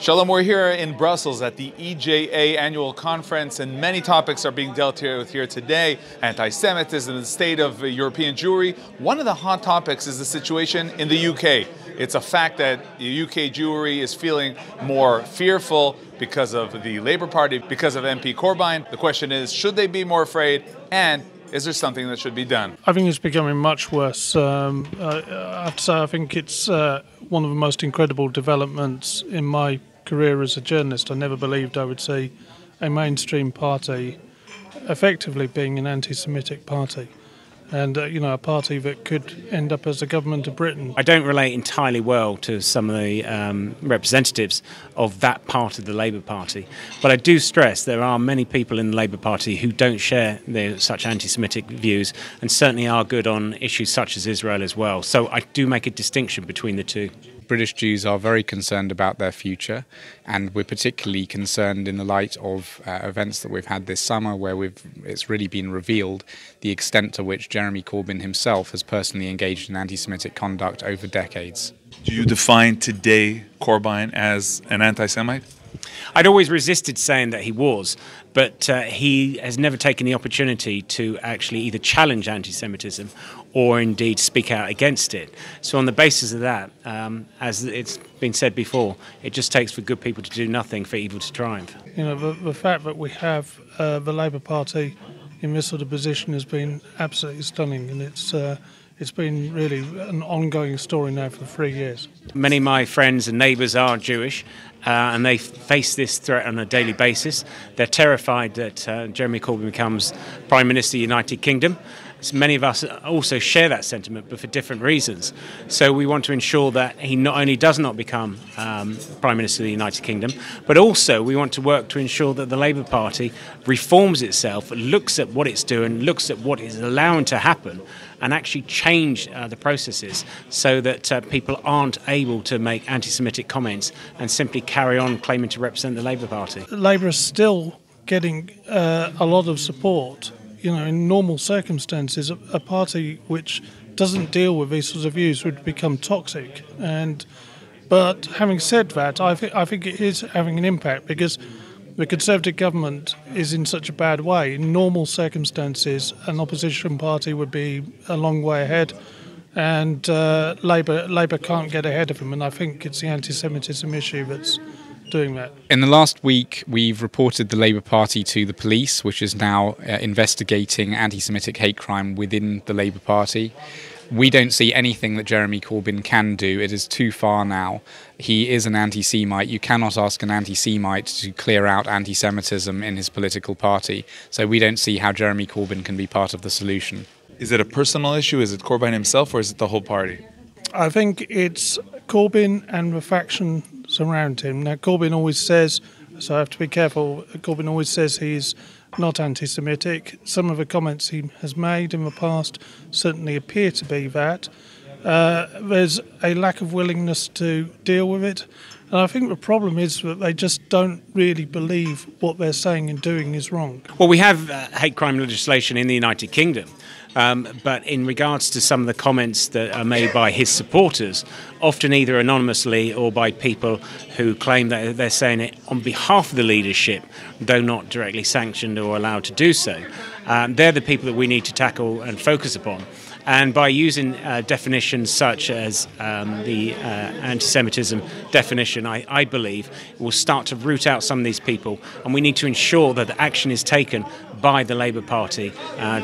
Shalom, we're here in Brussels at the EJA annual conference, and many topics are being dealt with here today. Anti-Semitism, the state of European Jewry. One of the hot topics is the situation in the UK. It's a fact that the UK Jewry is feeling more fearful because of the Labour Party, because of MP Corbyn. The question is, should they be more afraid, and is there something that should be done? I think it's becoming much worse. I have to say, I think it's one of the most incredible developments in my career as a journalist. I never believed I would see a mainstream party effectively being an anti-Semitic party. And, a party that could end up as the government of Britain. I don't relate entirely well to some of the representatives of that part of the Labour Party, but I do stress there are many people in the Labour Party who don't share such anti-Semitic views and certainly are good on issues such as Israel as well. So I do make a distinction between the two. British Jews are very concerned about their future, and we're particularly concerned in the light of events that we've had this summer where it's really been revealed the extent to which Jeremy Corbyn himself has personally engaged in anti-Semitic conduct over decades. Do you define today Corbyn as an anti-Semite? I'd always resisted saying that he was, but he has never taken the opportunity to actually either challenge anti-Semitism or indeed speak out against it. So on the basis of that, as it's been said before, it just takes for good people to do nothing for evil to triumph. The fact that we have the Labour Party in this sort of position has been absolutely stunning, and it's been really an ongoing story now for 3 years. Many of my friends and neighbours are Jewish, and they face this threat on a daily basis. They're terrified that Jeremy Corbyn becomes Prime Minister of the United Kingdom. So many of us also share that sentiment, but for different reasons. So we want to ensure that he not only does not become Prime Minister of the United Kingdom, but also we want to work to ensure that the Labour Party reforms itself, looks at what it's doing, looks at what is allowing to happen, and actually change the processes so that people aren't able to make anti-Semitic comments and simply carry on claiming to represent the Labour Party. Labour is still getting a lot of support. In normal circumstances, a party which doesn't deal with these sorts of views would become toxic. But having said that, I think it is having an impact because the Conservative government is in such a bad way. In normal circumstances, an opposition party would be a long way ahead, and Labour can't get ahead of them. And I think it's the anti-Semitism issue that's doing that. In the last week, we've reported the Labour Party to the police, which is now investigating anti-Semitic hate crime within the Labour Party. We don't see anything that Jeremy Corbyn can do. It is too far now. He is an anti-Semite. You cannot ask an anti-Semite to clear out anti-Semitism in his political party. So we don't see how Jeremy Corbyn can be part of the solution. Is it a personal issue? Is it Corbyn himself, or is it the whole party? I think it's Corbyn and the factions around him. Now, Corbyn always says, so I have to be careful, Corbyn always says he's not anti-Semitic. Some of the comments he has made in the past certainly appear to be that. There's a lack of willingness to deal with it. And I think the problem is that they just don't really believe what they're saying and doing is wrong. Well, we have hate crime legislation in the United Kingdom. But in regards to some of the comments that are made by his supporters, often either anonymously or by people who claim that they're saying it on behalf of the leadership, though not directly sanctioned or allowed to do so, they're the people that we need to tackle and focus upon. And by using definitions such as the anti-Semitism definition, I believe it will start to root out some of these people, and we need to ensure that the action is taken by the Labour Party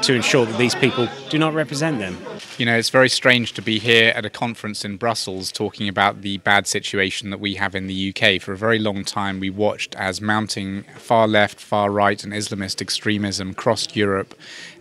to ensure that these people do not represent them. It's very strange to be here at a conference in Brussels talking about the bad situation that we have in the UK. For a very long time, we watched as mounting far left, far right and Islamist extremism crossed Europe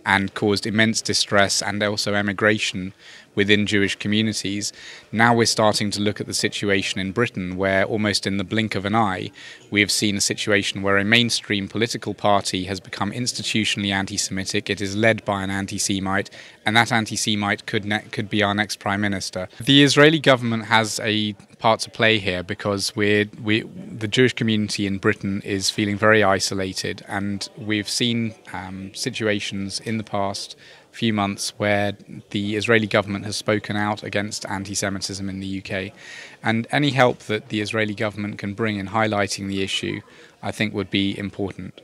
and caused immense distress and also emigration within Jewish communities. Now we're starting to look at the situation in Britain where almost in the blink of an eye we have seen a situation where a mainstream political party has become institutionally anti-Semitic. It is led by an anti-Semite, and that anti-Semite could be our next Prime Minister. The Israeli government has a part to play here because the Jewish community in Britain is feeling very isolated, and we've seen situations in the past few months where the Israeli government has spoken out against anti-Semitism in the UK. And any help that the Israeli government can bring in highlighting the issue, I think, would be important.